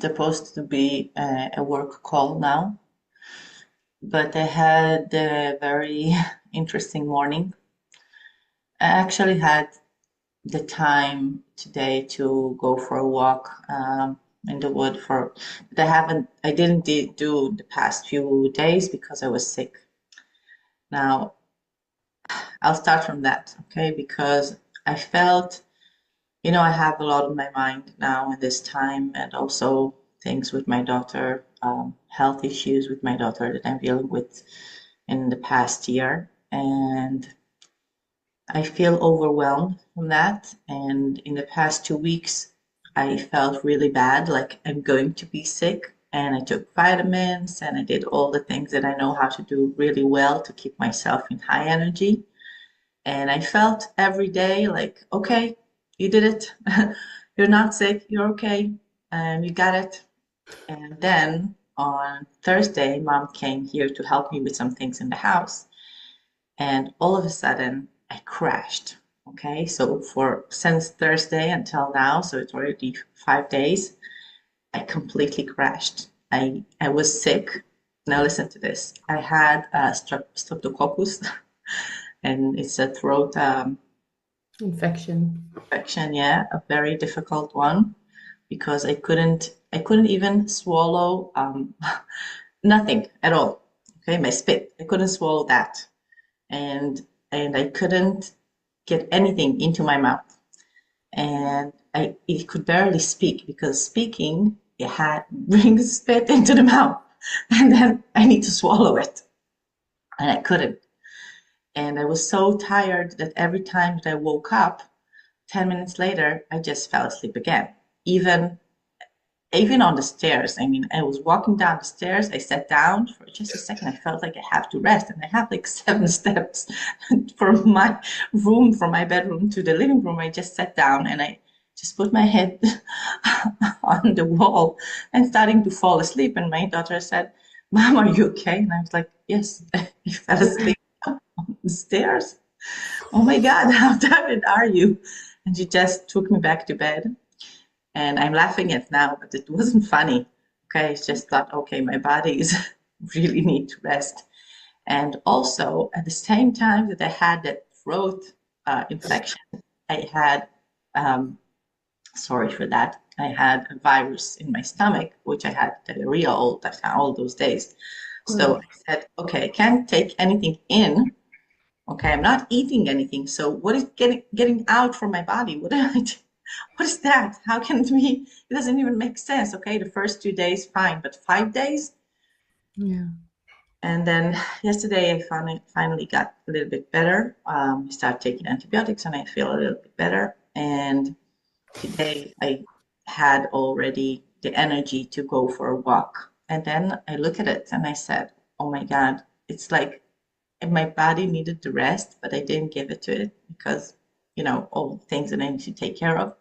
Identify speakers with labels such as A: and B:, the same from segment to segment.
A: supposed to be a work call now, but I had a very interesting morning. I actually had the time today to go for a walk in the wood but I didn't do the past few days because I was sick. Now, I'll start from that, okay? Because I felt, I have a lot on my mind now in this time, and also things with my daughter, health issues with my daughter that I'm dealing with in the past year. And I feel overwhelmed from that. And in the past 2 weeks, I felt really bad, like I'm going to be sick. And I took vitamins and I did all the things that I know how to do really well to keep myself in high energy. And I felt every day like, okay, you did it. You're not sick. You're okay. You got it. And then on Thursday, mom came here to help me with some things in the house. And all of a sudden, I crashed. Okay, so since Thursday until now, so it's already 5 days, I completely crashed. I was sick. Now listen to this. I had streptococcus, and it's a throat
B: Infection.
A: infection. Yeah, a very difficult one because I couldn't even swallow nothing at all. Okay, my spit. I couldn't swallow that. And I couldn't get anything into my mouth. And I it could barely speak because speaking it had brings spit into the mouth. And then I need to swallow it. And I couldn't. And I was so tired that every time that I woke up, 10 minutes later, I just fell asleep again. Even even on the stairs. I mean, I was walking down the stairs. I sat down for just a second. I felt like I have to rest, and I have like 7 steps from my bedroom to the living room. I just sat down and I just put my head on the wall and starting to fall asleep. And my daughter said, "Mom, are you okay?" And I was like, "Yes, I fell asleep on the stairs. Oh my God, how tired are you?" And she just took me back to bed. And I'm laughing at now, but it wasn't funny. Okay, I just thought, okay, my body is really need to rest. And also, at the same time that I had that throat infection, I had, um, sorry for that, I had a virus in my stomach, which I had diarrhea all those days. So
B: Oh,
A: I said, okay, I can't take anything in. Okay, I'm not eating anything. So what is getting out from my body? What am I what is that? How can it be? It doesn't even make sense. Okay, the first 2 days, fine, but 5 days?
B: yeah.
A: And then yesterday, I finally got a little bit better. I started taking antibiotics and I feel a little bit better. And today, I had already the energy to go for a walk. And then I look at it and I said, oh my God, it's like my body needed the rest, but I didn't give it to it because, all the things that I need to take care of.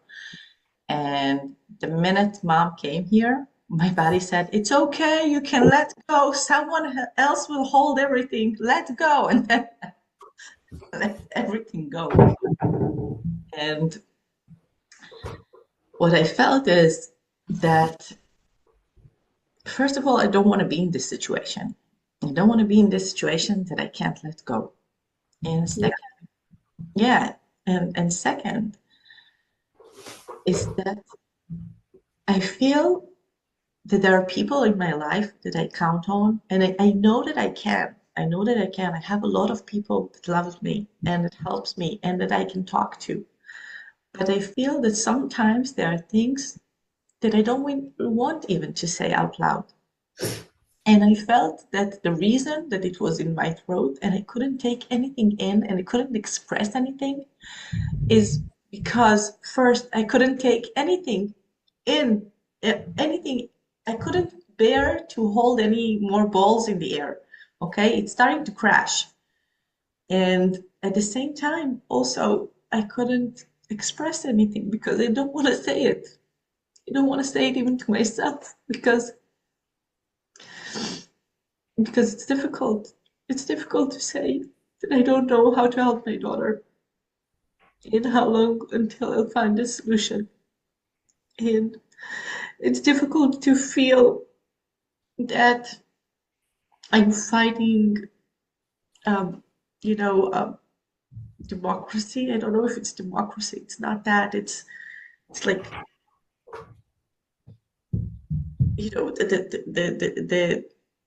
A: And the minute mom came here, my body said, it's okay, you can let go. Someone else will hold everything. Let go. And then I let everything go. And what I felt is that, first of all, I don't want to be in this situation. I don't want to be in this situation that I can't let go. And
B: Yeah.
A: second, yeah. And second is that I feel that there are people in my life that I count on, and I know that I can. I know that I can. I have a lot of people that loves me and that helps me and that I can talk to. But I feel that sometimes there are things that I don't want even to say out loud. And I felt that the reason that it was in my throat and I couldn't take anything in and I couldn't express anything is because first I couldn't take anything in anything. I couldn't bear to hold any more balls in the air. Okay, it's starting to crash. And at the same time, also, I couldn't express anything because I don't want to say it. I don't want to say it even to myself because it's difficult. It's difficult to say that I don't know how to help my daughter and how long until I'll find a solution.
B: And it's difficult to feel that I'm fighting, um, you know, democracy. I don't know if it's democracy. It's not that. It's like,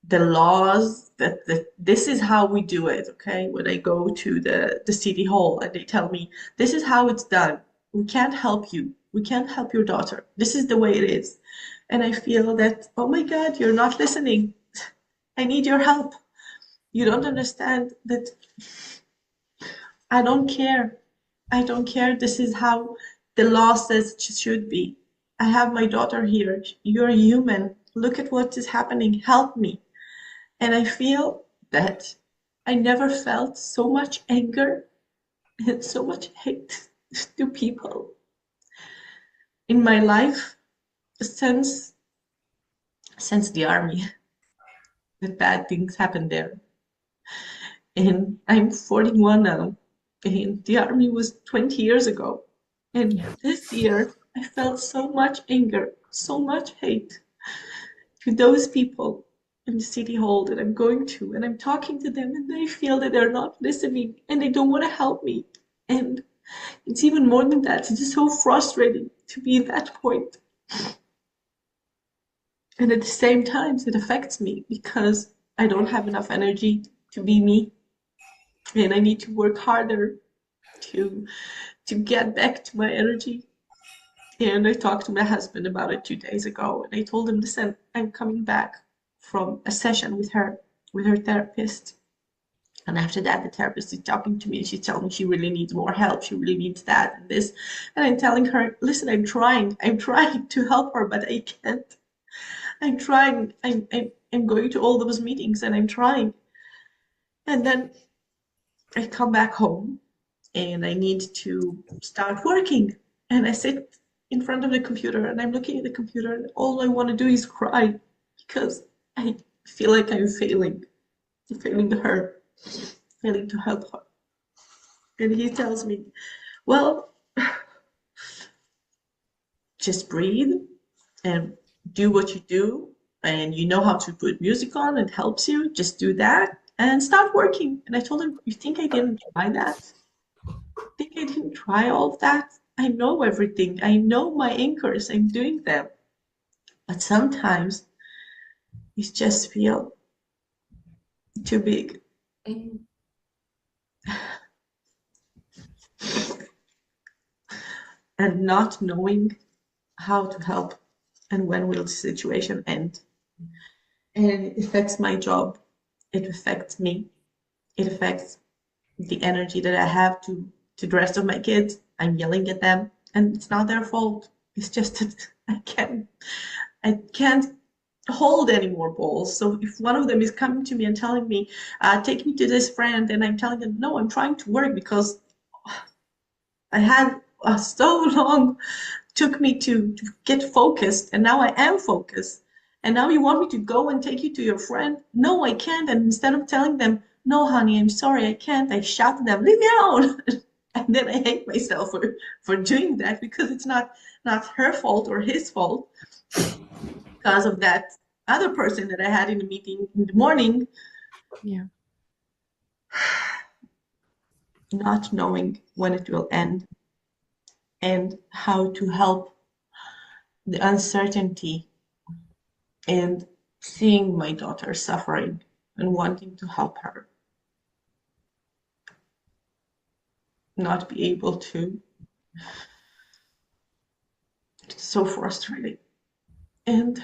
B: the laws that this is how we do it. Okay, when I go to the city hall and they tell me this is how it's done, we can't help you, we can't help your daughter, this is the way it is. And I feel that, oh my God, you're not listening. I need your help. You don't understand that. I don't care. I don't care. This is how the law says it should be. I have my daughter here. You're human. Look at what is happening. Help me. And I feel that I never felt so much anger and so much hate to people in my life since the army. That bad things happened there. And I'm 41 now. And the army was 20 years ago. And
C: Yeah.
B: this year, I felt so much anger, so much hate to those people in the city hall that I'm going to. And I'm talking to them, and they feel that they're not listening and they don't want to help me. And it's even more than that. It's just so frustrating to be at that point. And at the same time, it affects me because I don't have enough energy to be me. And I need to work harder to get back to my energy. And I talked to my husband about it 2 days ago, and I told him, listen, I'm coming back from a session with her therapist. And after that, the therapist is talking to me and she's telling me she really needs more help. She really needs that and this. And I'm telling her, listen, I'm trying to help her, but I can't. I'm trying. I'm going to all those meetings and I'm trying. And then I come back home and I need to start working. And I sit in front of the computer and I'm looking at the computer and all I want to do is cry because I feel like I'm failing her, failing to help her. And he tells me, well, just breathe and do what you do. And you know how to put music on, it helps you. Just do that and start working. And I told him, you think I didn't try that? Think I didn't try all of that? I know everything. I know my anchors. I'm doing them. But sometimes it just feel too big.
C: Mhm.
B: And not knowing how to help and when will the situation end. And it affects my job. It affects me. It affects the energy that I have to the rest of my kids. I'm yelling at them, and it's not their fault. It's just that I can't hold any more balls. So if one of them is coming to me and telling me, take me to this friend, and I'm telling them, no, I'm trying to work because I had so long took me to get focused, and now I am focused. And now you want me to go and take you to your friend? No, I can't. And instead of telling them, no, honey, I'm sorry, I can't, I shout at them, leave me alone. And then I hate myself for doing that because it's not her fault or his fault because of that other person that I had in the meeting in the morning,
C: Yeah.
B: not knowing when it will end and how to help the uncertainty and seeing my daughter suffering and wanting to help her, not be able to. It's so frustrating. And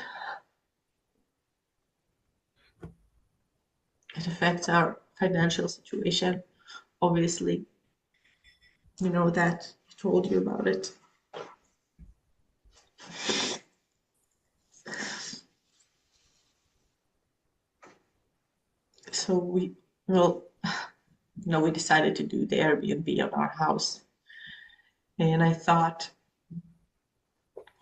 B: it affects our financial situation, obviously. You know that. I told you about it. So well, we decided to do the Airbnb on our house. And I thought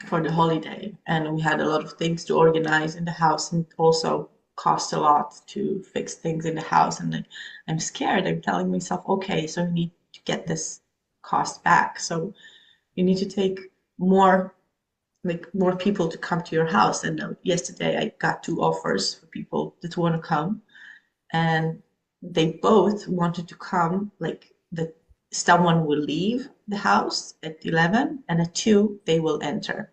B: for the holiday, and we had a lot of things to organize in the house and also cost a lot to fix things in the house. And I'm scared. I'm telling myself, okay, so you need to get this cost back. So you need to take more like more people to come to your house. And yesterday I got two offers for people that want to come, and they both wanted to come. Like that, someone will leave the house at 11, and at 2 they will enter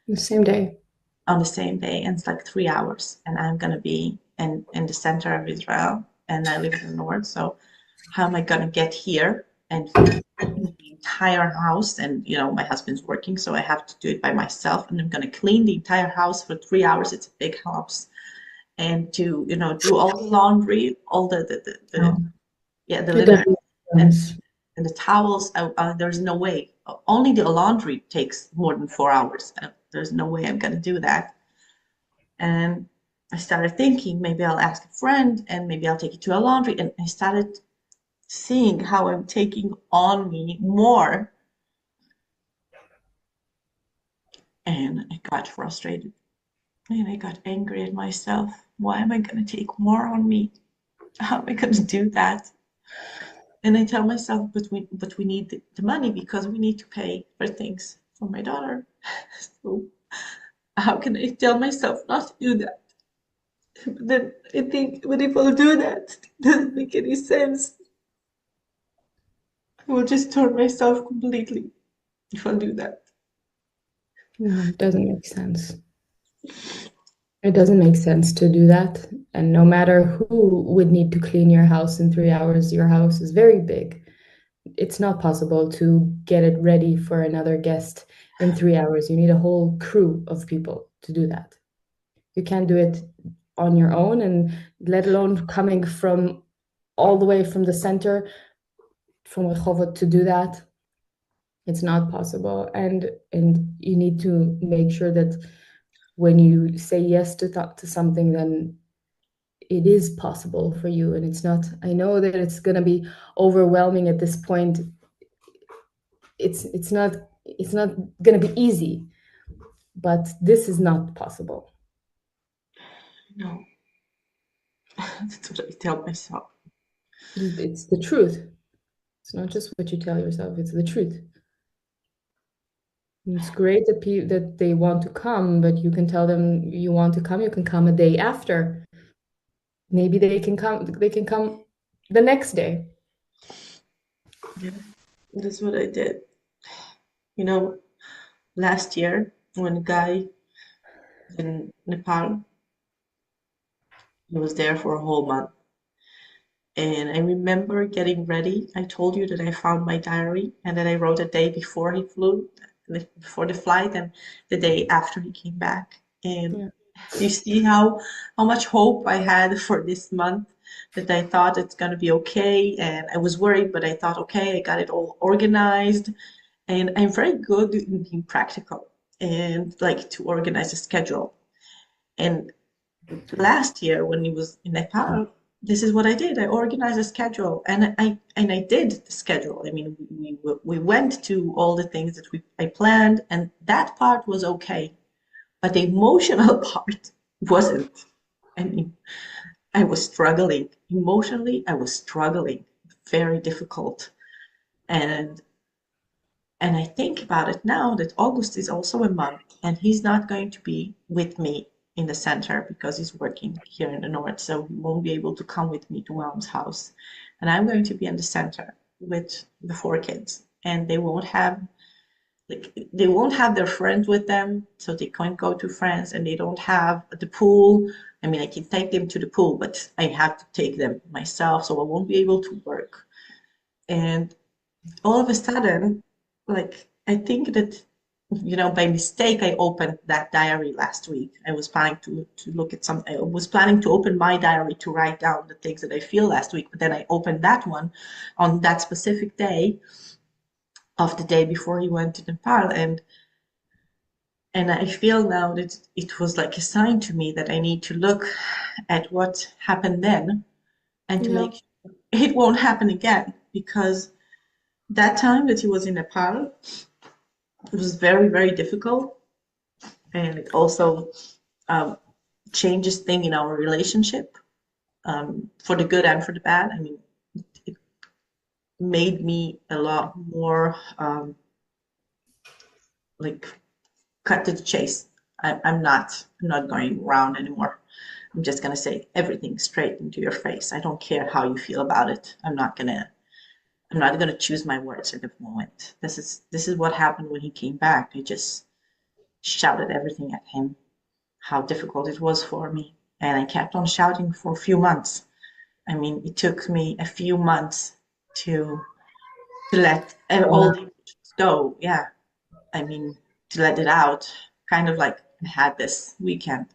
C: The same day.
B: on the same day, and it's like 3 hours. And I'm gonna be in the center of Israel, and I live in the north. So how am I gonna get here and clean the entire house? And my husband's working, so I have to do it by myself. And I'm gonna clean the entire house for 3 hours. It's a big house, and to do all the laundry, all the
C: No,
B: yeah, the
C: it
B: linen,
C: doesn't make
B: and
C: sense.
B: and the towels. There's no way. Only the laundry takes more than 4 hours. There's no way I'm gonna do that. And I started thinking maybe I'll ask a friend and maybe I'll take it to a laundry. And I started seeing how I'm taking on me more. And I got frustrated and I got angry at myself. Why am I going to take more on me? How am I going to do that? And I tell myself, but we need the money because we need to pay for things for my daughter. So how can I tell myself not to do that? But then I think, but if I'll do that, it doesn't make any sense. I will just turn myself completely if I do that.
C: No, it doesn't make sense. It doesn't make sense to do that. And no matter who would need to clean your house in 3 hours, your house is very big. It's not possible to get it ready for another guest in 3 hours. You need a whole crew of people to do that. You can't do it on your own, and let alone coming from all the way from the center, from Rehovot, to do that. It's not possible. And you need to make sure that when you say yes to something, then it is possible for you. And it's not, I know that it's going to be overwhelming at this point. It's not going to be easy, but this is not possible.
B: No, that's what I tell myself.
C: It's the truth. It's not just what you tell yourself, it's the truth. And it's great that they want to come, but you can tell them you want to come, you can come a day after. Maybe they can come the next day.
B: Yeah, that's what I did. You know, last year when a guy in Nepal, he was there for a whole month. And I remember getting ready. I told you that I found my diary and that I wrote a day before he flew, before the flight, and the day after he came back. And
C: Yeah.
B: you see how much hope I had for this month, that I thought it's gonna be okay. And I was worried, but I thought, okay, I got it all organized. And I'm very good in being practical and like to organize a schedule. And last year when he was in Nepal, this is what I did. I organized a schedule, and I did the schedule. I mean, we went to all the things that I planned, and that part was okay, but the emotional part wasn't. I mean, I was struggling emotionally. I was struggling, very difficult, and I think about it now that August is also a month, and he's not going to be with me in the center because he's working here in the north, so he won't be able to come with me to mom's house. And I'm going to be in the center with the four kids, and they won't have their friends with them, so they can't go to friends, and they don't have the pool. I mean, I can take them to the pool, but I have to take them myself, so I won't be able to work. And all of a sudden, like I think that by mistake I opened that diary last week. I was planning to look at some. I was planning to open my diary to write down the things that I feel last week, but then I opened that one on that specific day of the day before he went to Nepal, and I feel now that it was like a sign to me that I need to look at what happened then and to
C: Yeah.
B: make sure it won't happen again, because that time that he was in Nepal, it was very, very difficult, and it also um, changes thing in our relationship, for the good and for the bad. I mean, it made me a lot more like
A: cut to the chase. I'm not going around anymore. I'm just gonna say everything straight into your face. I don't care how you feel about it. I'm not gonna choose my words at the moment. This is what happened when he came back. I just shouted everything at him, how difficult it was for me. And I kept on shouting for a few months. I mean, it took me a few months to let all the emotions go. Yeah. I mean, to let it out. Kind of like I had this weekend.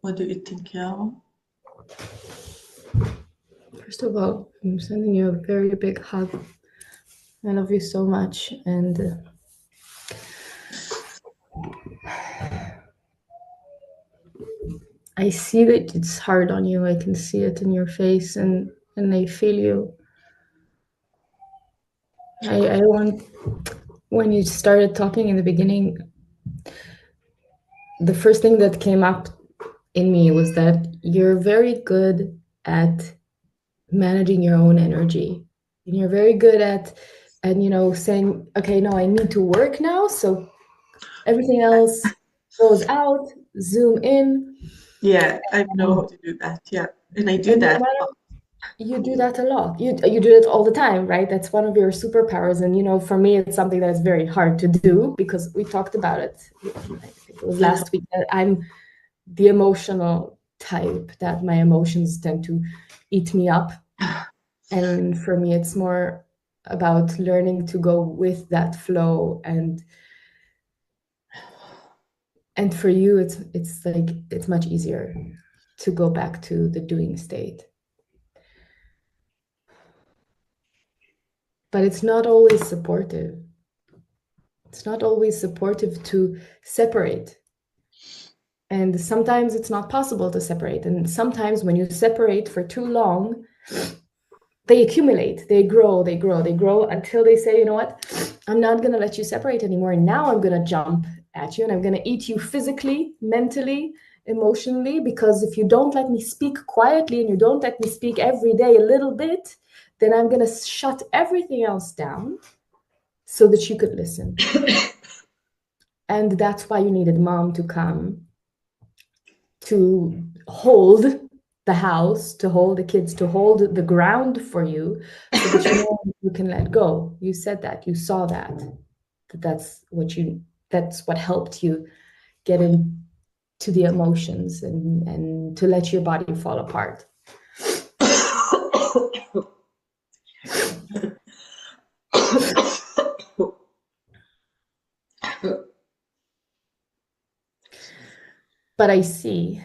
A: What do you think, Yaara?
C: First of all, I'm sending you a very big hug. I love you so much, and I see that it's hard on you. I can see it in your face, and I feel you. I want, when you started talking in the beginning, the first thing that came up in me was that you're very good at managing your own energy, and you're very good at, and saying, okay, no, I need to work now, so everything else goes out, zoom in.
A: Yeah, I know how to do that. Yeah, and I do
C: And no
A: that.
C: matter, you do that a lot. You do it all the time, right? That's one of your superpowers. And for me, it's something that is very hard to do because we talked about it. I think it was last week that I'm the emotional type, that my emotions tend to eat me up. And for me, it's more about learning to go with that flow, and for you, it's like it's much easier to go back to the doing state. But it's not always supportive. It's not always supportive to separate. And sometimes it's not possible to separate. And sometimes when you separate for too long, they accumulate, they grow, they grow, they grow until they say, you know what, I'm not going to let you separate anymore. And now I'm going to jump at you and I'm going to eat you physically, mentally, emotionally, because if you don't let me speak quietly and you don't let me speak every day a little bit, then I'm going to shut everything else down so that you could listen. And that's why you needed mom to come to hold the house, to hold the kids, to hold the ground for you, so that you can let go. You said that, you saw that that's what helped you get into the emotions and to let your body fall apart. But I see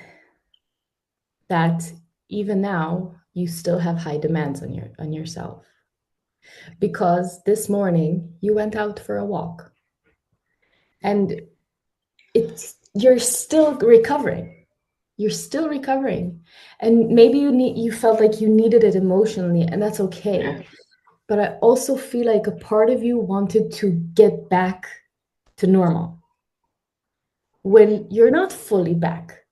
C: that even now you still have high demands on yourself, because this morning you went out for a walk and you're still recovering. You're still recovering, and maybe you felt like you needed it emotionally, and that's okay. But I also feel like a part of you wanted to get back to normal when you're not fully back.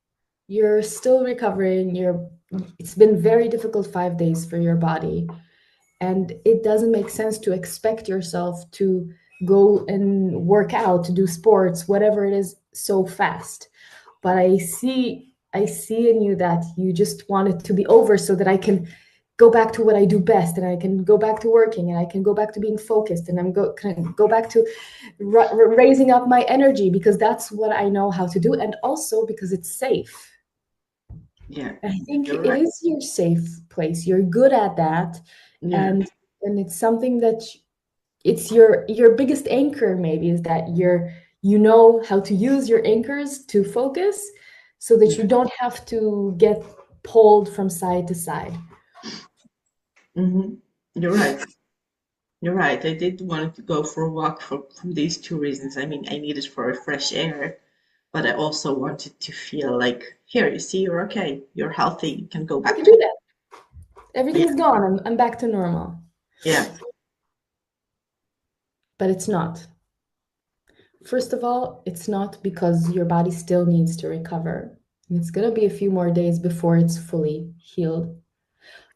C: You're still recovering. It's been very difficult 5 days for your body, and it doesn't make sense to expect yourself to go and work out, to do sports, whatever it is, so fast. But I see in you that you just want it to be over so that I can go back to what I do best, and I can go back to working, and I can go back to being focused, and can go back to raising up my energy, because that's what I know how to do, and also because it's safe.
A: Yeah,
C: I think
A: you're
C: it
A: right.
C: is your safe place. You're good at that.
A: Yeah.
C: And it's something that it's your biggest anchor, maybe, is that you know how to use your anchors to focus so that you don't have to get pulled from side to side.
A: Mm-hmm. You're right. You're right. I did want to go for a walk for these two reasons. I mean, I needed for a fresh air, but I also wanted to feel like, here, you see, you're okay. You're healthy. You can go
C: You
A: back
C: can
A: to
C: do that. Everything's gone. I'm back to normal.
A: yeah.
C: But it's not. First of all, it's not, because your body still needs to recover. And it's going to be a few more days before it's fully healed.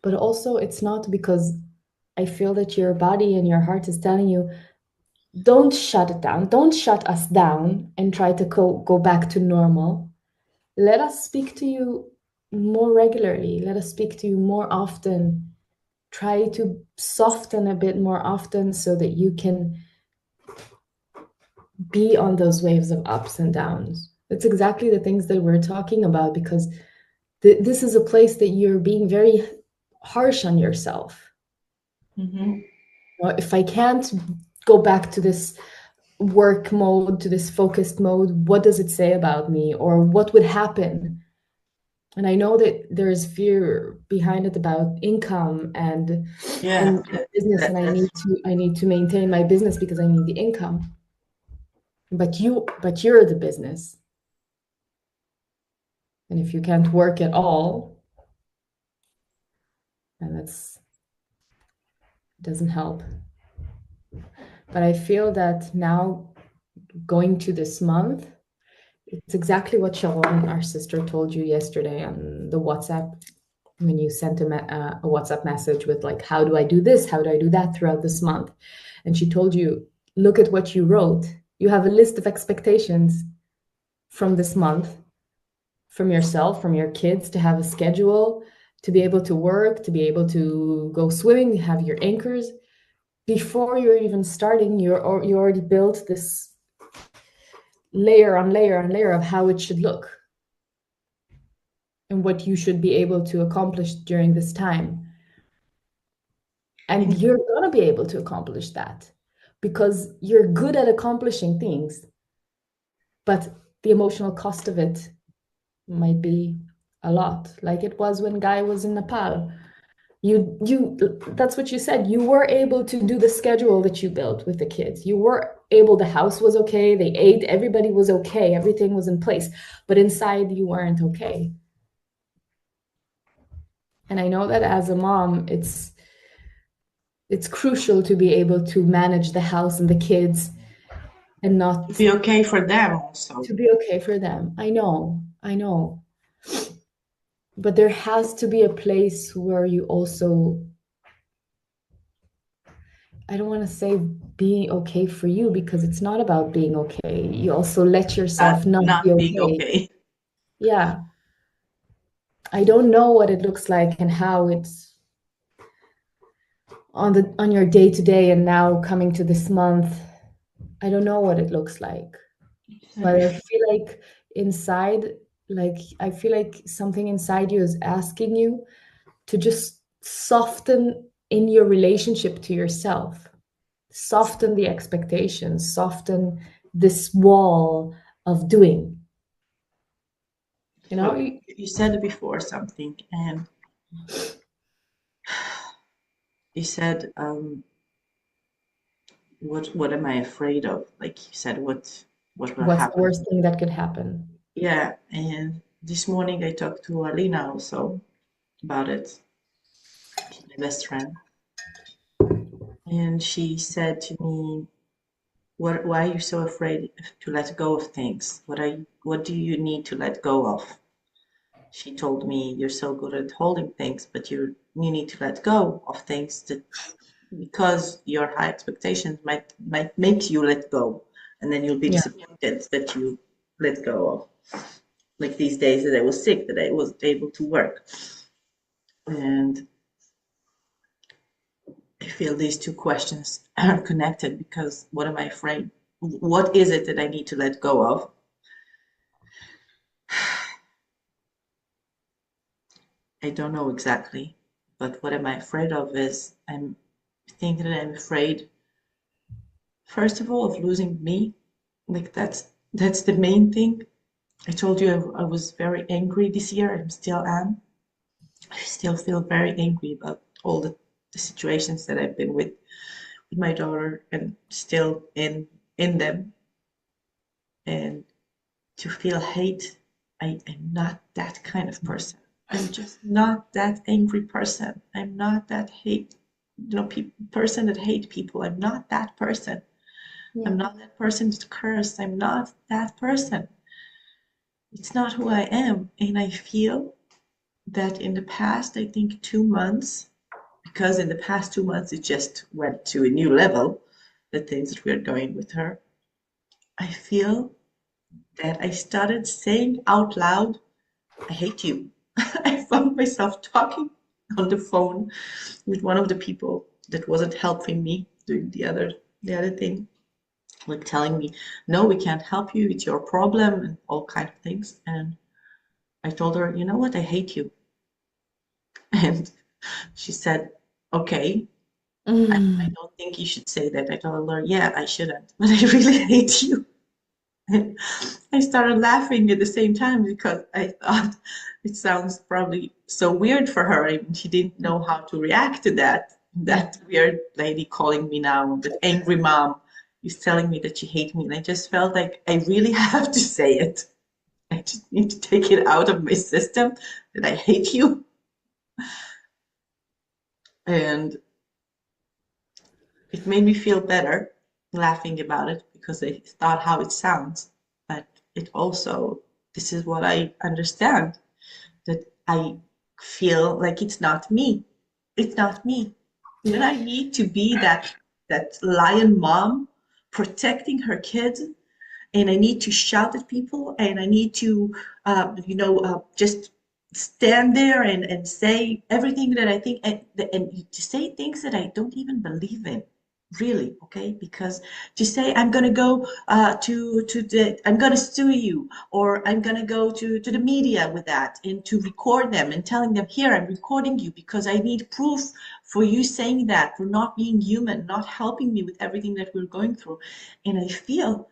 C: but also it's not because I feel that your body and your heart is telling you, don't shut it down, don't shut us down and try to go back to normal. Let us speak to you more regularly. Let us speak to you more often. Try to soften a bit more often so that you can be on those waves of ups and downs. It's exactly the things that we're talking about, because this is a place that you're being very harsh on yourself.
A: Mm-hmm.
C: Well, if I can't go back to this work mode, to this focused mode, what does it say about me, or what would happen? And I know that there's fear behind it about income and
A: Yeah,
C: business, and I need to maintain my business because I need the income. But you're the business. And if you can't work at all, then it doesn't help. But I feel that now, going to this month, it's exactly what Sharon, our sister, told you yesterday on the WhatsApp, when you sent a WhatsApp message with like, how do I do this? How do I do that throughout this month? And she told you, look at what you wrote. You have a list of expectations from this month, from yourself, from your kids, to have a schedule, to be able to work, to be able to go swimming, have your anchors. Before you're even starting, you already built this layer on layer on layer of how it should look and what you should be able to accomplish during this time. And you're going to be able to accomplish that because you're good at accomplishing things, but the emotional cost of it might be a lot, like it was when Guy was in Nepal. You that's what you said. You were able to do the schedule that you built with the kids. You were able, the house was okay, they ate, everybody was okay, everything was in place, but inside you weren't okay. And I know that as a mom, it's crucial to be able to manage the house and the kids and
A: to
C: not
A: be okay for them also.
C: to be okay for them. I know. But there has to be a place where you also, I don't want to say being okay for you, because it's not about being okay. You also let yourself not be
A: Not being
C: okay.
A: okay.
C: Yeah. I don't know what it looks like and how it's on your day to day, and now coming to this month, I don't know what it looks like. But I feel like inside, like I feel like something inside you is asking you to just soften in your relationship to yourself, soften the expectations, soften this wall of doing. You know,
A: So you said before something, and you said, what am I afraid of? Like you said, what will
C: what's the
A: happen?
C: worst thing that could happen?
A: Yeah, and this morning I talked to Alina also about it. She's my best friend, and she said to me, why are you so afraid to let go of things? What do you need to let go of? She told me, you're so good at holding things, but you need to let go of things that, because your high expectations might make you let go, and then you'll be
C: Yeah.
A: disappointed that you let go of. Like these days that I was sick, that I wasn't able to work. And I feel these two questions are connected, because what am I afraid? What is it that I need to let go of? I don't know exactly, but what am I afraid of is, I'm thinking that I'm afraid, first of all, of losing me. Like that's the main thing. I told you I was very angry this year. I still am. I still feel very angry about all the situations that I've been with my daughter, and still in them. And to feel hate, I'm not that kind of person. I'm just not that angry person. I'm not that person that hate people. I'm not that person. I'm not that person that curse. I'm not that person. It's not who I am. And I feel
B: that in the past, I think 2 months, because in the past 2 months it just went to a new level, the things that we're doing with her, I feel that I started saying out loud, I hate you. I found myself talking on the phone with one of the people that wasn't helping me doing the other thing, like telling me, no, we can't help you, it's your problem, and all kind of things. And I told her, you know what, I hate you. And she said, okay, I
C: Mm.
B: don't think you should say that. I told her, yeah, I shouldn't, but I really hate you. And I started laughing at the same time because I thought it sounds probably so weird for her. I mean, she didn't know how to react to that. That weird lady calling me now, that angry mom is telling me that she hates me. And I just felt like I really have to say it. I just need to take it out of my system that I hate you. And it made me feel better laughing about it because I thought how it sounds. But it also, this is what I understand, that I feel like it's not me. It's not me. And
C: Yeah.
B: I need to be that lion mom protecting her kids, and I need to shout at people, and I need to, just stand there and say everything that I think, and to say things that I don't even believe in, really, okay? Because to say I'm gonna go I'm gonna sue you, or I'm gonna go to the media with that, and to record them and telling them, here, I'm recording you because I need proof for you saying that, for not being human, not helping me with everything that we're going through. And I feel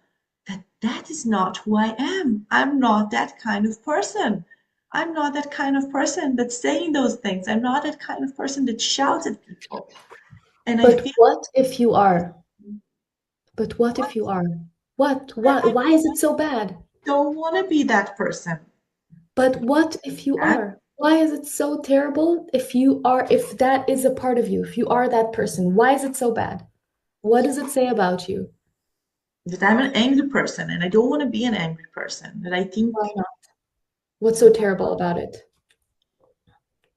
B: that is not who I am. I'm not that kind of person. I'm not that kind of person that's saying those things. I'm not that kind of person that shouts at people. And I
C: But
B: feel
C: what if you are? But what if
B: what?
C: you are? What?
B: And
C: What?
B: I
C: Why is it so bad?
B: don't want to be that person.
C: But what if you
B: That,
C: are? Why is it so terrible if you are, if that is a part of you, if you are that person? Why is it so bad? What does it say about you?
B: that I'm an angry person, and I don't want to be an angry person. That I
C: Why
B: think
C: not? What's so terrible about it?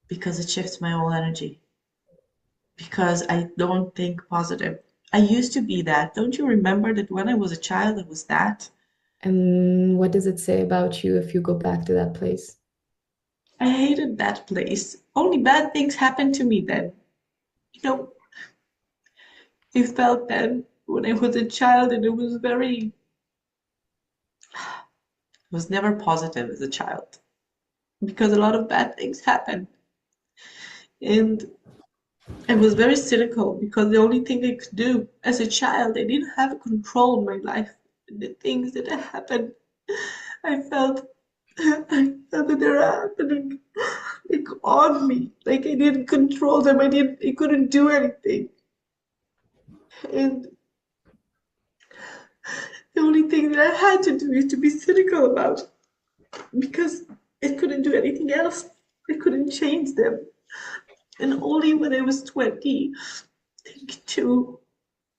B: because it shifts my whole energy. Because I don't think positive. I used to be that. Don't you remember that when I was a child, I was that?
C: And what does it say about you if you go back to that place?
B: I hated that place. Only bad things happened to me then. You know, I felt then when I was a child, and it was never positive as a child because a lot of bad things happened. And I was very cynical because the only thing I could do as a child, I didn't have control in my life. The things that happened, I felt, I felt that they're happening like on me. Like I didn't control them. I couldn't do anything. And the only thing that I had to do is to be cynical about it because I couldn't do anything else. I couldn't change them. And only when I was 20, I think two,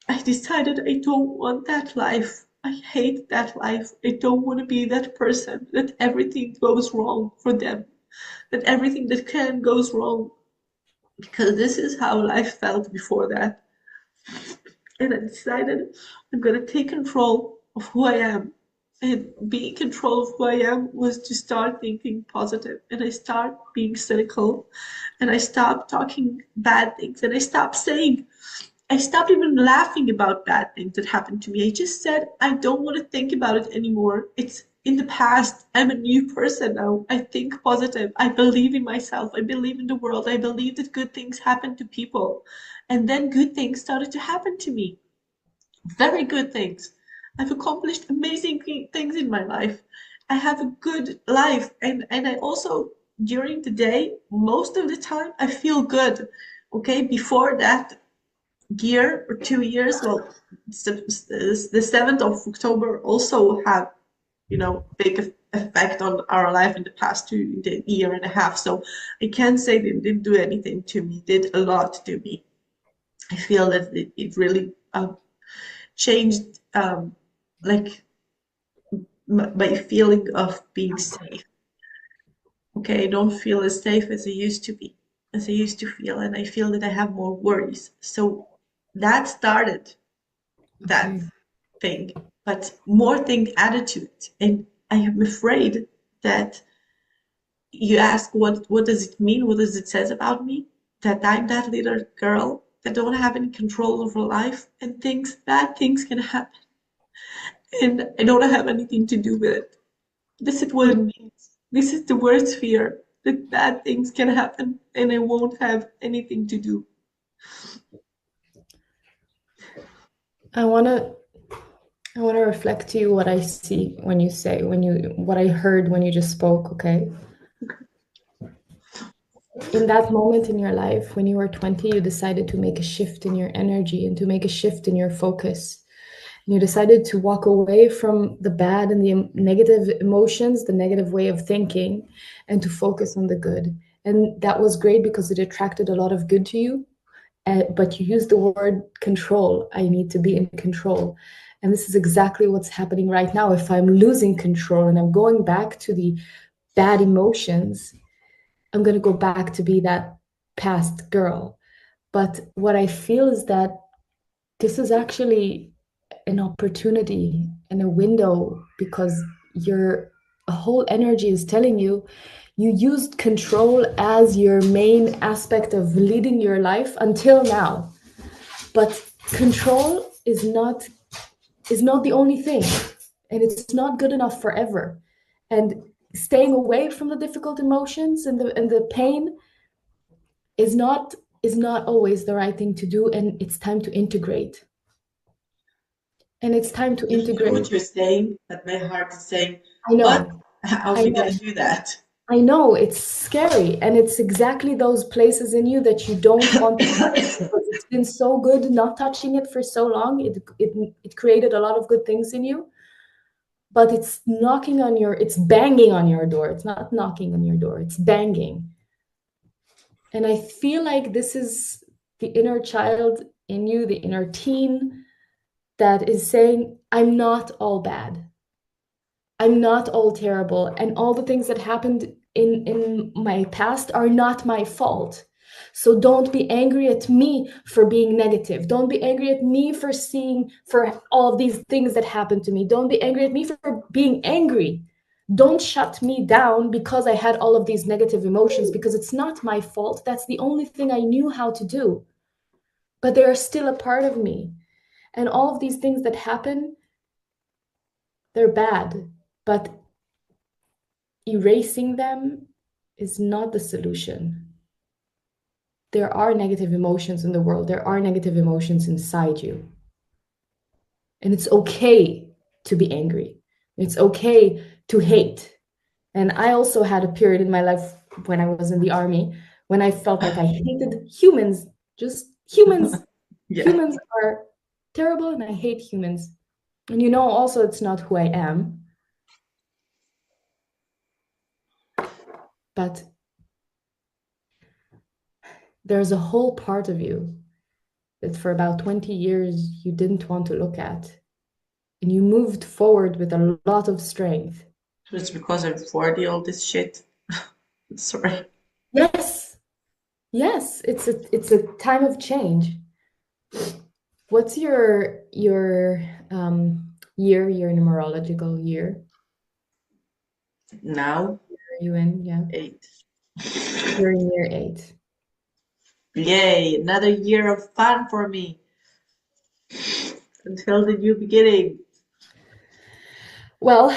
B: I decided I don't want that life. I hate that life. I don't want to be that person that everything goes wrong for them, that everything that can goes wrong. Because this is how life felt before that. And I decided I'm going to take control of who I am. And being in control of who I am was to start thinking positive, and I start being cynical, and I stopped talking bad things, and I stopped even laughing about bad things that happened to me. I just said, I don't want to think about it anymore. It's in the past. I'm a new person now. I think positive. I believe in myself. I believe in the world. I believe that good things happen to people. And then good things started to happen to me. Very good things. I've accomplished amazing things in my life. I have a good life. And I also, during the day, most of the time, I feel good. Okay, before that, year or 2 years, well, the 7th of October also had, big effect on our life in the past the year and a half. So I can't say they didn't do anything to me, did a lot to me. I feel that it really changed, like my feeling of being safe. okay, I don't feel as safe as I used to be, as I used to feel, and I feel that I have more worries. So that started that
C: Okay.
B: thing, but more thing added to it. And I am afraid that you ask what does it mean? What does it says about me? That I'm that little girl that don't have any control over life and thinks bad things can happen. And I don't have anything to do with it. This is what it means. This is the worst fear that bad things can happen and I won't have anything to do.
C: I wanna I wanna reflect to you what I see when you say what I heard when you just spoke, okay? In that moment in your life, when you were 20, you decided to make a shift in your energy and to make a shift in your focus. And you decided to walk away from the bad and the negative emotions, the negative way of thinking, and to focus on the good. And that was great because it attracted a lot of good to you. But you used the word control. I need to be in control. And this is exactly what's happening right now. If I'm losing control and I'm going back to the bad emotions, I'm going to go back to be that past girl. But what I feel is that this is actually an opportunity and a window because your whole energy is telling you you used control as your main aspect of leading your life until now. But control is not the only thing, and it's not good enough forever. And staying away from the difficult emotions and the pain is not always the right thing to do, and it's time to integrate. And it's time to
B: I hear
C: integrate.
B: what you're saying, but my heart is saying,
C: I
B: but
C: know,
B: how are
C: I
B: we going
C: know,
B: to do that?
C: I know it's scary, and it's exactly those places in you that you don't want to touch because it's been so good not touching it for so long. It created a lot of good things in you, but it's banging on your door. It's not knocking on your door, it's banging. And I feel like this is the inner child in you, the inner teen that is saying, I'm not all bad. I'm not all terrible. And all the things that happened in my past are not my fault. So don't be angry at me for being negative. Don't be angry at me for all of these things that happened to me. Don't be angry at me for being angry. Don't shut me down because I had all of these negative emotions because it's not my fault. That's the only thing I knew how to do. But they are still a part of me. And all of these things that happen, they're bad. But erasing them is not the solution. There are negative emotions in the world. There are negative emotions inside you. And it's okay to be angry. It's okay to hate. And I also had a period in my life when I was in the army when I felt like I hated humans. Just humans.
B: Yeah.
C: Humans are terrible and I hate humans. And also it's not who I am. But there's a whole part of you that for about 20 years you didn't want to look at. And you moved forward with a lot of strength.
B: It's because I'm 40, all this shit. Sorry.
C: Yes, yes, it's a time of change. What's your your numerological year?
B: Now,
C: Are you in? Yeah,
B: 8.
C: you're in year 8.
B: Yay, another year of fun for me until the new beginning.
C: Well,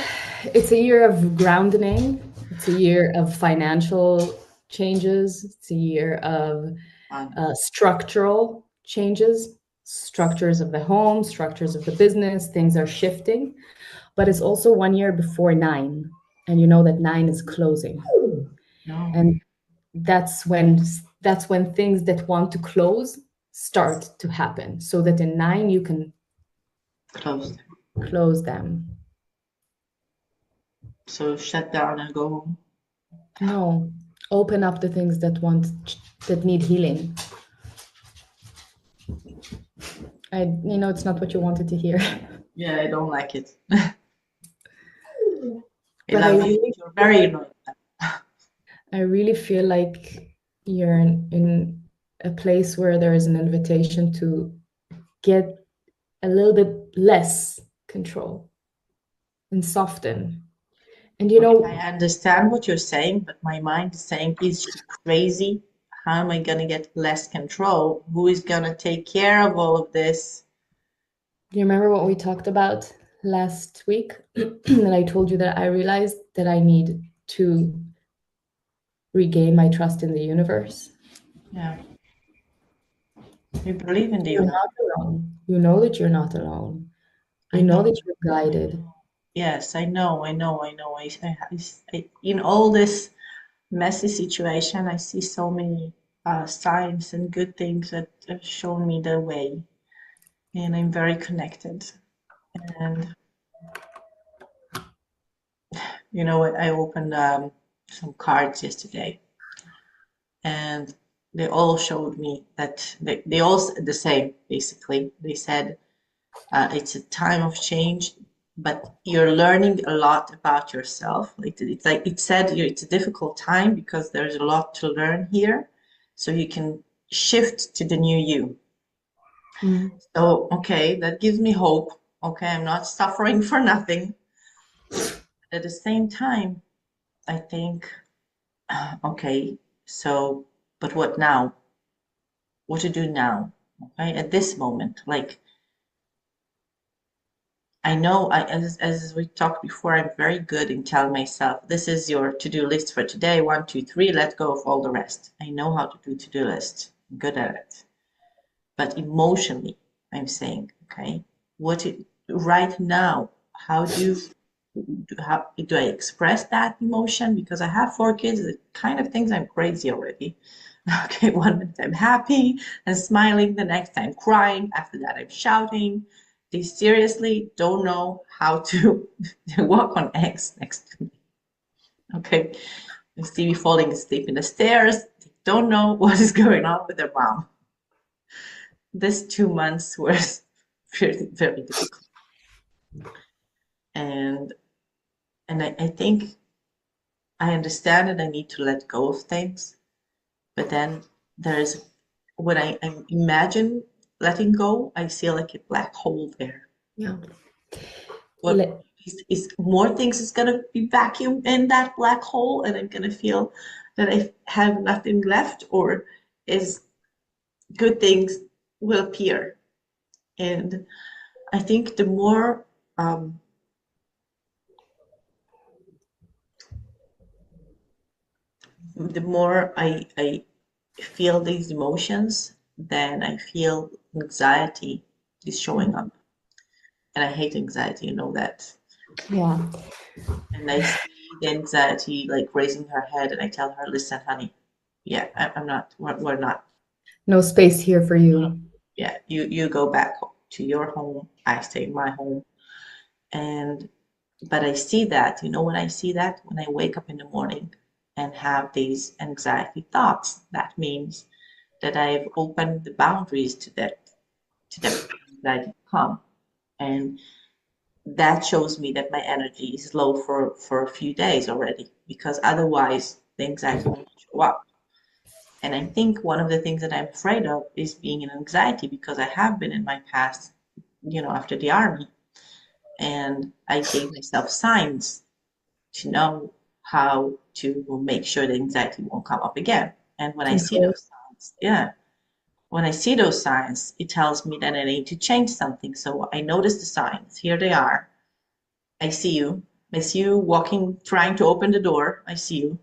C: it's a year of grounding. It's a year of financial changes. It's a year of
B: Fun.
C: structural changes, structures of the home, structures of the business. Things are shifting, but it's also 1 year before 9, and you know that 9 is closing,
B: No,
C: and that's when things that want to close start to happen, so that in 9 you can
B: closed.
C: close them.
B: So shut down and go home.
C: No, open up the things that need healing. It's not what you wanted to hear.
B: Yeah, I don't like it. I
C: But I
B: love you,
C: really
B: but you're very annoying.
C: I really feel like you're in a place where there is an invitation to get a little bit less control and soften. And
A: Okay, I understand what you're saying, but my mind is saying, is she crazy? How am I gonna get less control? Who is gonna take care of all of this?
C: do you remember what we talked about last week? And I told you that I realized that I need to regain my trust in the universe.
A: Yeah, we believe in the
C: You're
A: universe.
C: not alone. You know that you're not alone.
A: I
C: You know
A: know,
C: that you're
A: I
C: guided.
A: know. Yes, I know, I know, I know. In all this messy situation, I see so many signs and good things that have shown me the way, and I'm very connected. And you know what? I opened some cards yesterday, and they all showed me that they all said the same, basically. They said it's a time of change, but you're learning a lot about yourself. It's like it said, it's a difficult time because there's a lot to learn here. So you can shift to the new you.
C: Mm.
A: So, okay, that gives me hope. Okay, I'm not suffering for nothing. At the same time, I think, okay, so, but what now? What to do now? Okay, at this moment, like I know as we talked before, I'm very good in telling myself, this is your to-do list for today, one, two, three, let go of all the rest. I know how to do to-do list. I'm good at it. But emotionally, I'm saying, okay, right now, how do I express that emotion? Because I have 4 kids, it kind of thinks I'm crazy already. Okay, one minute I'm happy and smiling, the next I'm crying, after that I'm shouting. They seriously don't know how to walk on eggs next to me. Okay, they see me falling asleep in the stairs. They don't know what is going on with their mom. This 2 months was very, very difficult. And I think I understand that I need to let go of things, but then there's when I imagine letting go, I see like a black hole there.
C: Yeah.
A: What is more things is gonna be vacuumed in that black hole, and I'm gonna feel that I have nothing left, or is good things will appear. And I think um, the more I feel these emotions, then I feel anxiety is showing up. And I hate anxiety, you know that.
C: Yeah.
A: And I see the anxiety like raising her head, and I tell her, listen, honey, yeah, I'm not, we're not.
C: No space here for you.
A: Yeah, you go back to your home, I stay in my home. And, but I see that, you know, when I see that, when I wake up in the morning and have these anxiety thoughts, that means that I've opened the boundaries to that anxiety to come. And that shows me that my energy is low for a few days already, because otherwise the anxiety won't show up. And I think one of the things that I'm afraid of is being in anxiety, because I have been in my past, you know, after the army, and I gave myself signs to know how to make sure the anxiety won't come up again. And when I see
C: Control.
A: those signs, yeah, when I see those signs, it tells me that I need to change something. So I notice the signs. Here they are. I see you. I see you walking, trying to open the door. I see you.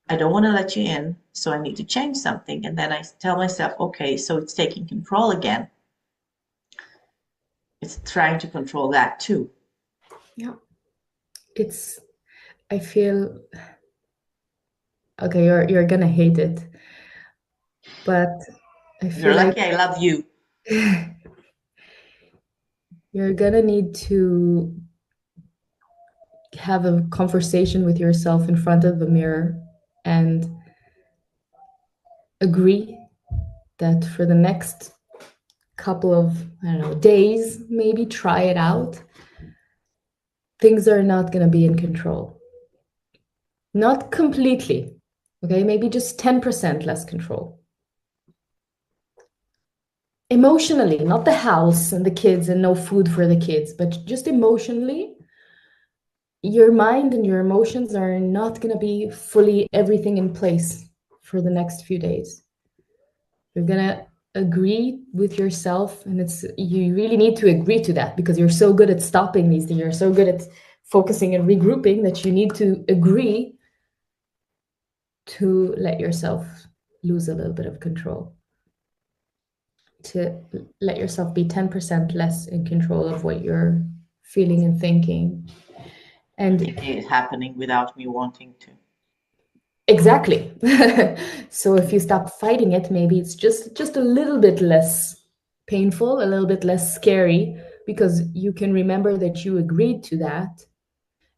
A: I don't want to let you in, so I need to change something. And then I tell myself, okay, so it's taking control again. It's trying to control that too.
C: Yeah. It's I feel okay, you're gonna hate it, but I
A: You're
C: feel like
A: lucky I love you.
C: you're gonna need to have a conversation with yourself in front of the mirror and agree that for the next couple of, I don't know, days, maybe try it out. Things are not going to be in control. Not completely. Okay, maybe just 10% less control. Emotionally, not the house and the kids and no food for the kids, but just emotionally, your mind and your emotions are not going to be fully everything in place for the next few days. You're going to agree with yourself, and you really need to agree to that because you're so good at stopping these things. You're so good at focusing and regrouping that you need to agree to let yourself lose a little bit of control, to let yourself be 10% less in control of what you're feeling and thinking.
A: I
C: And
A: think it's happening without me wanting to.
C: exactly. So if you stop fighting it, maybe it's just a little bit less painful, a little bit less scary, because you can remember that you agreed to that.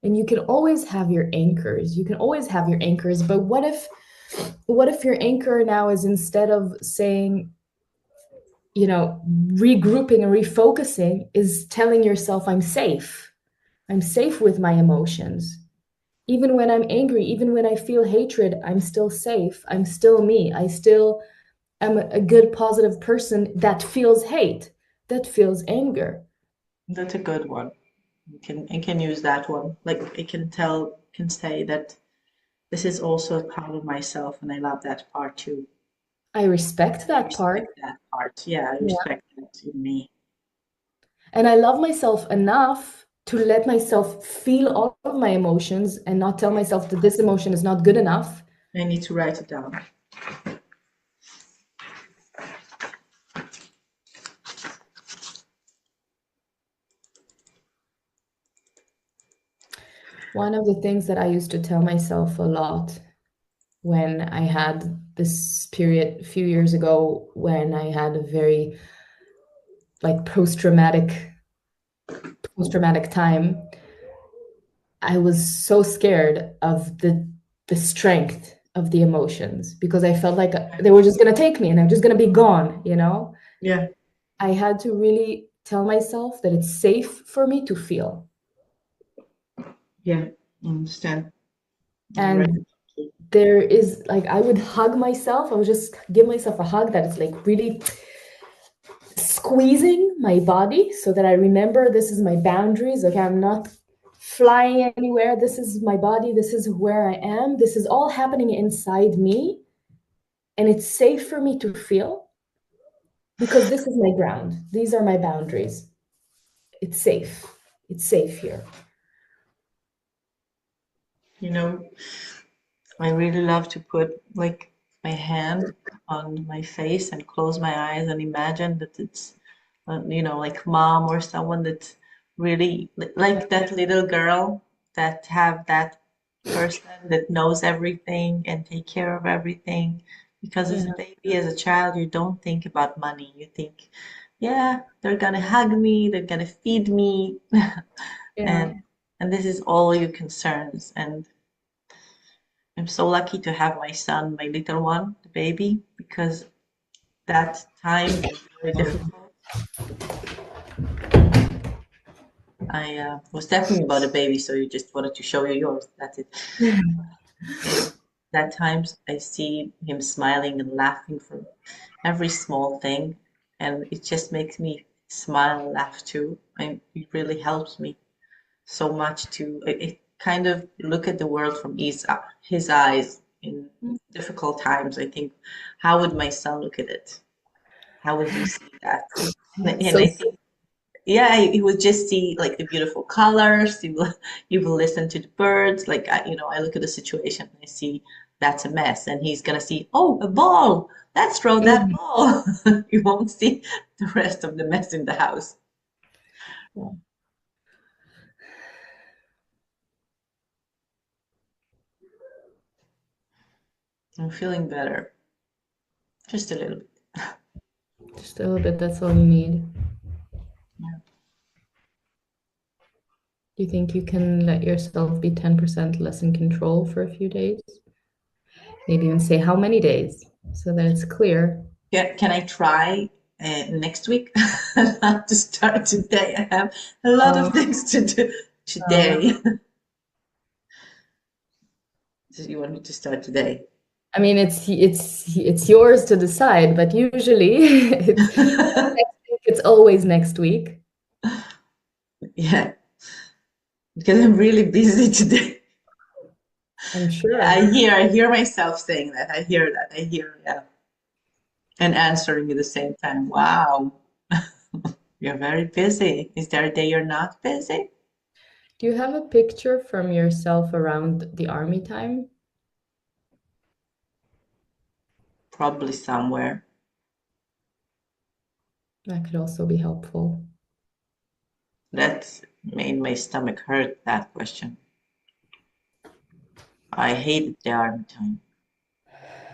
C: And you can always have your anchors. You can always have your anchors, but what if your anchor now is, instead of saying, regrouping and refocusing, is telling yourself, I'm safe. I'm safe with my emotions. Even when I'm angry, even when I feel hatred, I'm still safe. I'm still me. I still am a good, positive person that feels hate, that feels anger.
A: That's a good one. I can use that one. Like I can say that this is also a part of myself, and I love that part too.
C: I respect
A: I
C: that part.
A: respect that part. Yeah, I
C: Yeah.
A: respect that in me.
C: And I love myself enough to let myself feel all of my emotions and not tell myself that this emotion is not good enough.
A: I need to write it down.
C: One of the things that I used to tell myself a lot when I had this period a few years ago, when I had a very like post-traumatic time, I was so scared of the strength of the emotions because I felt like they were just going to take me and I'm just going to be gone.
A: Yeah,
C: I had to really tell myself that it's safe for me to feel.
A: yeah, I understand. I read
C: And
A: it.
C: there is like, I would hug myself. I would just give myself a hug that is like really squeezing my body so that I remember this is my boundaries. Okay, I'm not flying anywhere. This is my body. This is where I am. This is all happening inside me. And it's safe for me to feel because this is my ground. These are my boundaries. It's safe. It's safe here.
A: You know, I really love to put like my hand on my face and close my eyes and imagine that it's, like mom or someone that's really like that little girl that have that person that knows everything and take care of everything. Because as a
C: Yeah.
A: baby, as a child, you don't think about money. You think, yeah, they're gonna hug me, they're gonna feed me,
C: Yeah.
A: and this is all your concerns. And I'm so lucky to have my son, my little one, the baby, because that time was very difficult. I was talking about a baby, so you just wanted to show you yours. That's it. It that times I see him smiling and laughing for every small thing, and it just makes me smile and laugh too. And it really helps me so much to it kind of look at the world from his eyes in difficult times. I think, how would my son look at it? How would he see that? And
C: So
A: I think, yeah, he would just see like the beautiful colors. He will listen to the birds. Like I look at the situation and I see that's a mess, and he's gonna see, oh, a ball. Let's throw that
C: Mhm.
A: ball. He won't see the rest of the mess in the house.
C: Yeah.
A: I'm feeling better, just a little bit.
C: Just a little bit, that's all you need.
A: Yeah.
C: Do you think you can let yourself be 10% less in control for a few days? Maybe even say how many days so that it's clear.
A: Can I try next week? Not to start today. I have a lot of
C: Oh,
A: things to do
C: no.
A: today. So you want me to start today?
C: I mean, it's yours to decide, but usually it's not next week, it's always next week.
A: Yeah, because I'm really busy today.
C: I'm
A: I
C: sure.
A: hear, I hear myself saying that. I hear that. I hear, yeah, and answering at the same time. Wow, you're very busy. Is there a day you're not busy?
C: Do you have a picture from yourself around the army time?
A: Probably somewhere.
C: That could also be helpful.
A: That made my stomach hurt, that question. I hated the army time.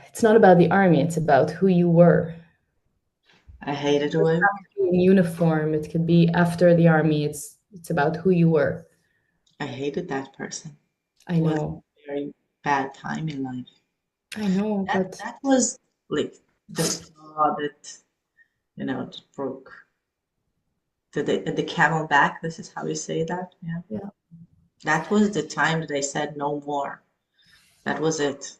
C: It's not about the army, it's about who you were.
A: I hated
C: It
A: who
C: doesn't
A: I,
C: have to be in uniform, it could be after the army. It's about who you were.
A: I hated that person.
C: I
A: It was
C: know.
A: a very bad time in life.
C: I know, but
A: That was like the straw that, that broke the camel back. This is how you say that. Yeah.
C: yeah.
A: That was the time that I said no more. That was it.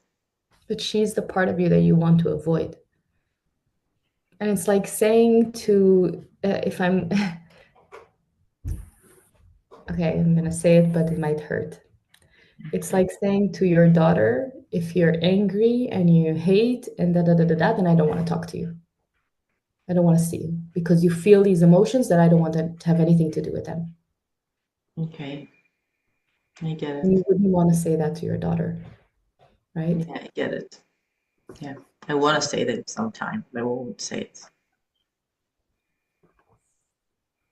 C: But she's the part of you that you want to avoid. And it's like saying to, if I'm, okay, I'm gonna say it, but it might hurt. It's
A: Okay.
C: like saying to your daughter, if you're angry and you hate and da da da da da, then I don't want to talk to you. I don't want to see you because you feel these emotions that I don't want to have anything to do with them.
A: Okay. I get
C: And
A: it.
C: you wouldn't want to say that to your daughter, right?
A: Yeah, I get it. Yeah. I want to say that sometime, but I won't say it.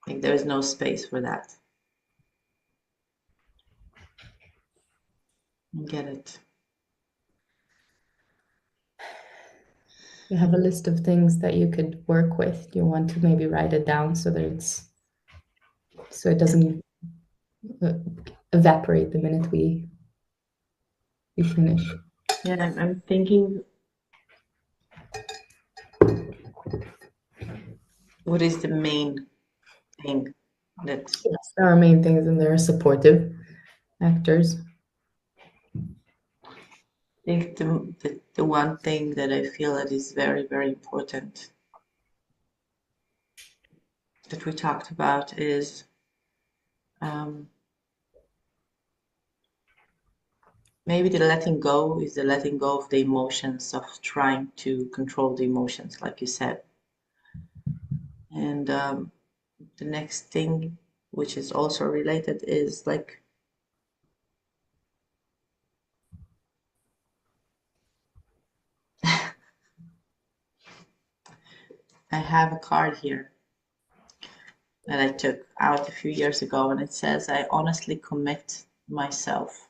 A: Like there's no space for that. I get it.
C: You have a list of things that you could work with. You want to maybe write it down so that it doesn't uh, evaporate the minute we finish.
A: Yeah, I'm thinking, what is the main thing that
C: Yes, there are main things, and there are supportive actors.
A: I think the one thing that I feel that is very, very important that we talked about is um, maybe the letting go is the letting go of the emotions of trying to control the emotions, like you said. And the next thing, which is also related, is like I have a card here that I took out a few years ago, and it says, I honestly commit myself.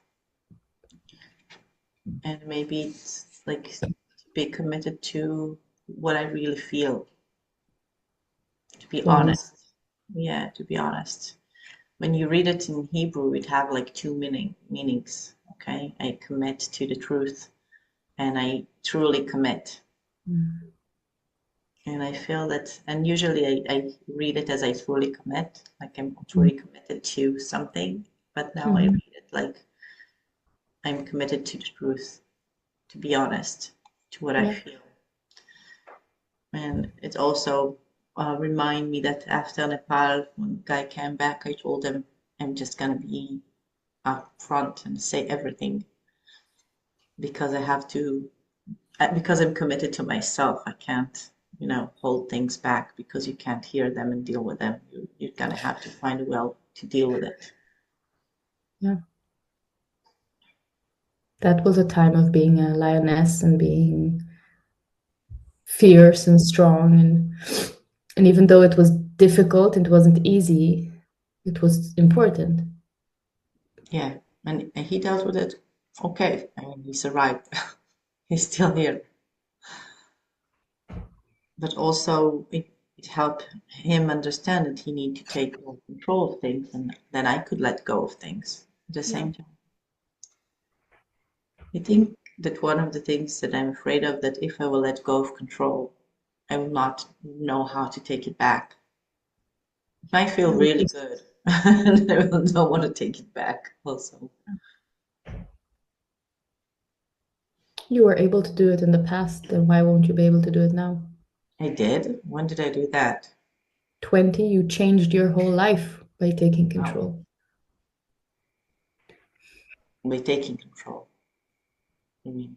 A: And maybe it's like to be committed to what I really feel, to be
C: Honest.
A: honest. Yeah, to be honest. When you read it in Hebrew, it have like two meanings. Okay, I commit to the truth, and I truly commit.
C: Mm.
A: And I feel that, and usually I read it as I truly commit, like I'm
C: Mm.
A: truly committed to something. But now I
C: Mhm.
A: read it like I'm committed to the truth, to be honest, to what I
C: Yeah.
A: feel. And it also remind me that after Nepal, when Guy came back, I told him I'm just gonna be upfront and say everything because I have to, because I'm committed to myself. I can't, hold things back because you can't hear them and deal with them. You're gonna have to find a way to deal with it.
C: Yeah. That was a time of being a lioness and being fierce and strong, and even though it was difficult, it wasn't easy, it was important.
A: Yeah, and he dealt with it. Okay, I mean, he survived. He's still here. But also it helped him understand that he need to take more control of things and then I could let go of things at the
C: Yeah.
A: same time. I think that one of the things that I'm afraid of that if I will let go of control, I will not know how to take it back. It might feel really good and I will not want to take it back also.
C: You were able to do it in the past, then why won't you be able to do it now?
A: I did. When did I do that?
C: 20, you changed your whole life by taking
A: Oh,
C: control.
A: by taking control. I mean,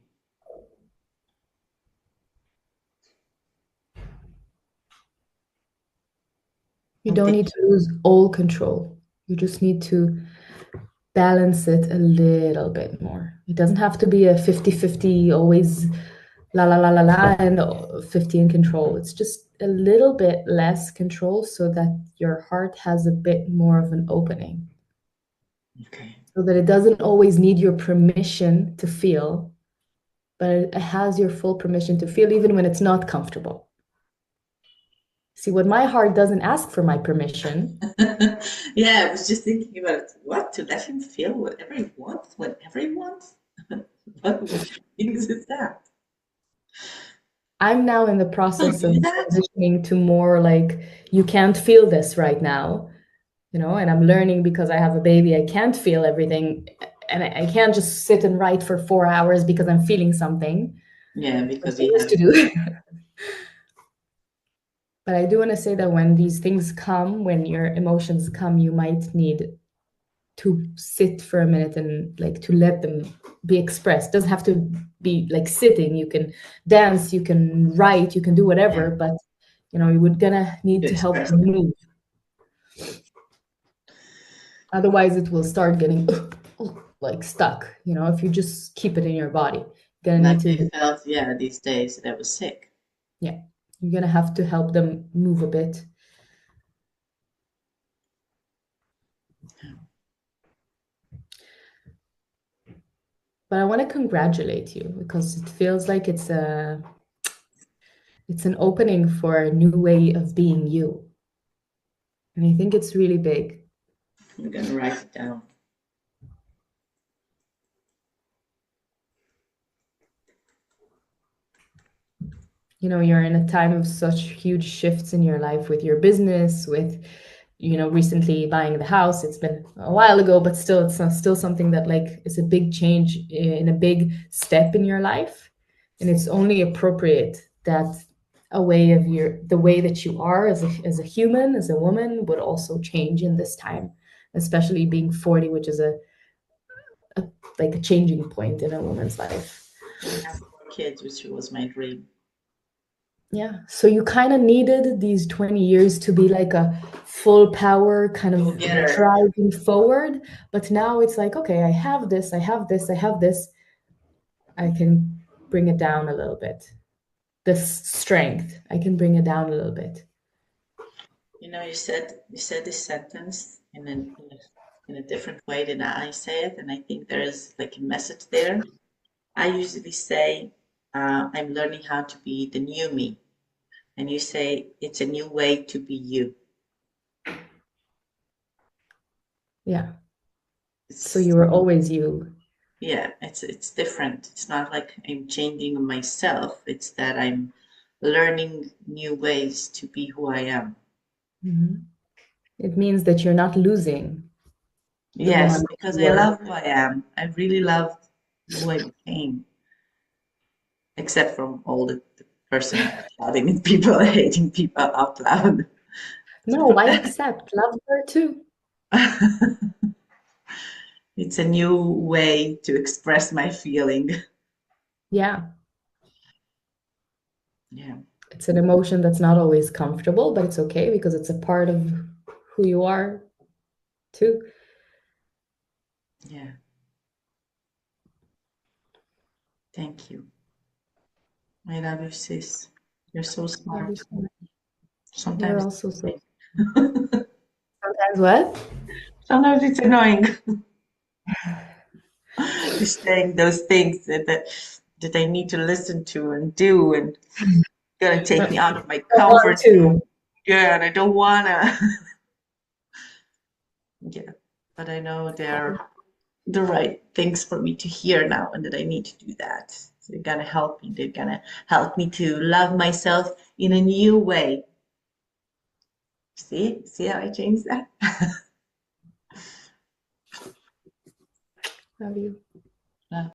C: You
A: I'm
C: don't need
A: thinking.
C: to lose all control. You just need to balance it a little bit more. It doesn't have to be a 50-50, always la la la la la, and 50 in control. It's just a little bit less control so that your heart has a bit more of an opening.
A: Okay.
C: So that it doesn't always need your permission to feel, but it has your full permission to feel even when it's not comfortable. See, what my heart doesn't ask for my permission.
A: Yeah, I was just thinking about it. What? To let him feel whatever he wants, whenever he wants? What things is that?
C: I'm now in the
A: He'll
C: process of
A: do that?
C: transitioning to more like, you can't feel this right now, and I'm learning because I have a baby. I can't feel everything, and I can't just sit and write for 4 hours because I'm feeling something,
A: Yeah,
C: like
A: because
C: I
A: we
C: used to
A: have.
C: do. But I do want to say that when these things come, when your emotions come, you might need to sit for a minute and like to let them be expressed. Doesn't have to be like sitting. You can dance, you can write, you can do
A: Yeah,
C: whatever, but you would gonna need
A: to
C: to help
A: express
C: them
A: them.
C: move. Otherwise it will start getting like stuck. If you just keep it in your body, you're gonna need
A: Like
C: to,
A: I felt, yeah, these days that I was sick.
C: yeah, you're gonna have to help them move a bit. But I want to congratulate you because it feels like it's an opening for a new way of being you. And I think it's really big.
A: I'm gonna write it down.
C: You're in a time of such huge shifts in your life with your business, with, recently buying the house. It's been a while ago, but still, it's still something that like is a big change in a big step in your life. And it's only appropriate that the way that you are as a human, as a woman, would also change in this time, especially being 40, which is a like a changing point in a woman's life.
A: I have 4 kids, which was my dream.
C: Yeah. So you kind of needed these 20 years to be like a full power kind
A: Go
C: of
A: get her.
C: driving forward. But now it's like, okay, I have this, I have this, I have this. I can bring it down a little bit. This strength, I can bring it down a little bit.
A: You said this sentence in a different way than I say it, and I think there is like a message there. I usually say, I'm learning how to be the new me. And you say, it's a new way to be you.
C: Yeah. So
A: It's,
C: you were always you.
A: yeah, it's different. It's not like I'm changing myself. It's that I'm learning new ways to be who I am.
C: Mhm. It means that you're not losing the woman
A: Yes,
C: that
A: because
C: you
A: I
C: were.
A: love who I am. I really love who I became, except from all the person shouting at people, hating people out loud.
C: No, why accept? Love her too.
A: It's a new way to express my feeling.
C: Yeah.
A: Yeah,
C: It's an emotion that's not always comfortable, but it's okay because it's a part of who you are too.
A: yeah. Thank you. I love you, sis. You're so
C: Love you
A: smart.
C: so much. You're
A: Sometimes
C: also so.
A: it's
C: Sometimes what?
A: sometimes it's annoying. You're saying those things that I need to listen to and do, and gonna take
C: Don't
A: me out of my
C: want
A: comfort zone.
C: to.
A: Yeah, and I don't wanna. Yeah, but I know they're the right things for me to hear now, and that I need to do that. So they're gonna help me. They're gonna help me to love myself in a new way. See how I changed that?
C: Love you.